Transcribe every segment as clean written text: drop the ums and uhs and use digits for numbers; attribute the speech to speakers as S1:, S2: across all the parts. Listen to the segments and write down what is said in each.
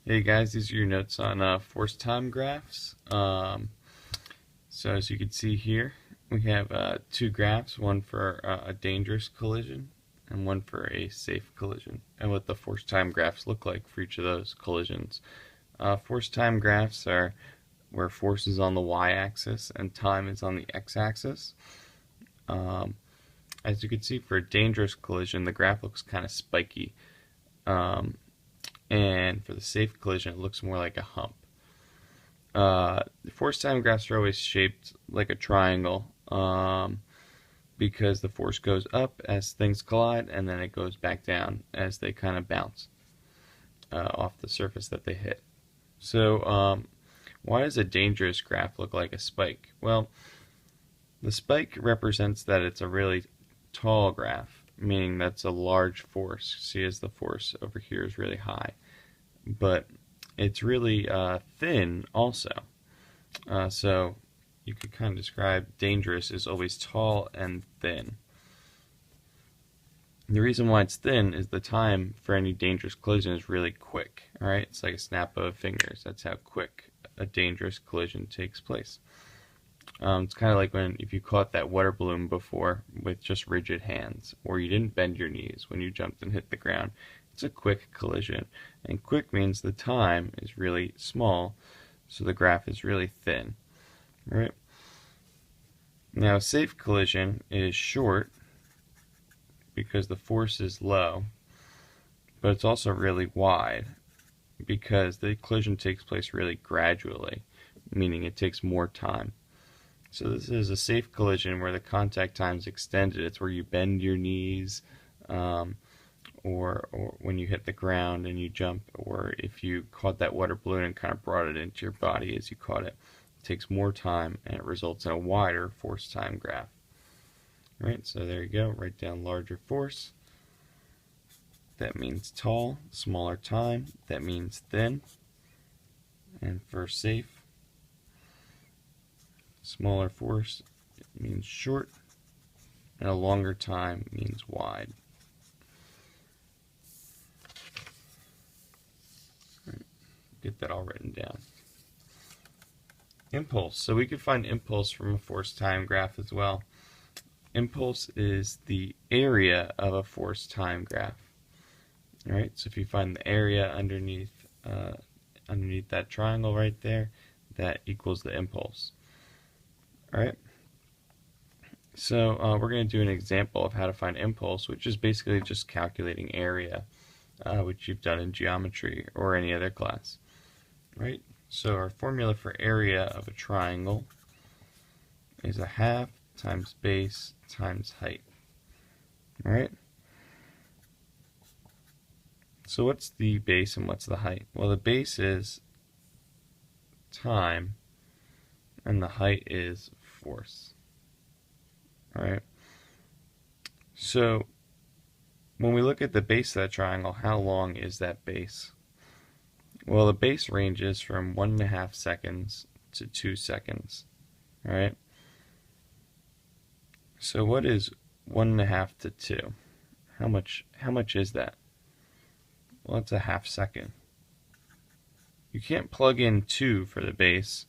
S1: Hey guys, these are your notes on force time graphs. So as you can see here, we have two graphs, one for a dangerous collision and one for a safe collision, and what the force time graphs look like for each of those collisions. Force time graphs are where force is on the y-axis and time is on the x-axis. As you can see, for a dangerous collision, the graph looks kind of spiky. And for the safe collision, it looks more like a hump. The force time graphs are always shaped like a triangle because the force goes up as things collide, and then it goes back down as they kind of bounce off the surface that they hit. So why does a dangerous graph look like a spike? Well, the spike represents that it's a really tall graph, meaning that's a large force. See, as the force over here is really high, but it's really thin also. So you could kind of describe dangerous as always tall and thin. The reason why it's thin is the time for any dangerous collision is really quick. All right, it's like a snap of fingers. That's how quick a dangerous collision takes place. It's kind of like if you caught that water balloon before with just rigid hands, or you didn't bend your knees when you jumped and hit the ground. It's a quick collision, and quick means the time is really small, so the graph is really thin. All right. Now, a safe collision is short because the force is low, but it's also really wide because the collision takes place really gradually, meaning it takes more time. So this is a safe collision where the contact time is extended. It's where you bend your knees, or when you hit the ground and you jump, or if you caught that water balloon and kind of brought it into your body as you caught it. It takes more time, and it results in a wider force time graph. All right, so there you go. Write down larger force. That means tall. Smaller time. That means thin. And for safe, smaller force means short, and a longer time means wide. Get that all written down. Impulse. So we could find impulse from a force time graph as well. Impulse is the area of a force time graph. All right, so if you find the area underneath that triangle right there, that equals the impulse. All right. So we're going to do an example of how to find impulse, which is basically just calculating area, which you've done in geometry or any other class. Right? So our formula for area of a triangle is a half times base times height. All right? So what's the base and what's the height? Well, the base is time, and the height is force. All right? So when we look at the base of that triangle, how long is that base? Well, the base ranges from 1.5 seconds to 2 seconds. All right? So what is 1.5 to 2? How much is that? Well, it's a half second. You can't plug in 2 for the base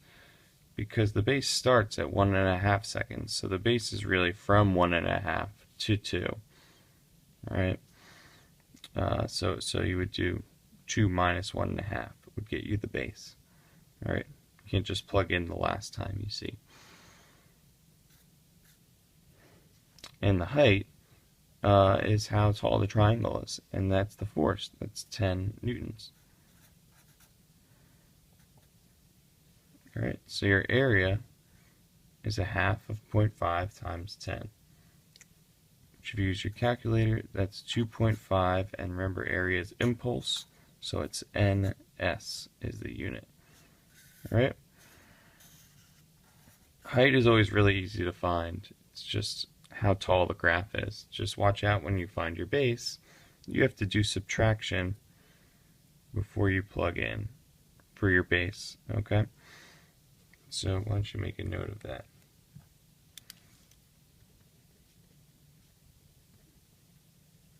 S1: because the base starts at 1.5 seconds. So the base is really from 1.5 to 2. All right? So you would do 2 minus 1.5 would get you the base. All right? You can't just plug in the last time you see. And the height is how tall the triangle is, and that's the force. That's 10 newtons. All right, so your area is a half of 0.5 times 10. If you use your calculator, that's 2.5, and remember area is impulse, so it's NS is the unit. All right? Height is always really easy to find. It's just how tall the graph is. Just watch out when you find your base. You have to do subtraction before you plug in for your base, okay? So why don't you make a note of that?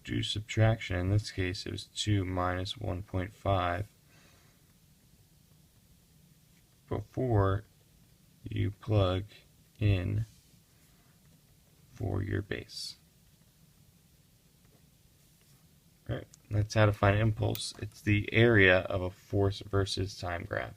S1: Do subtraction. In this case, it was 2 minus 1.5. before you plug in for your base. All right, that's how to find impulse. It's the area of a force versus time graph.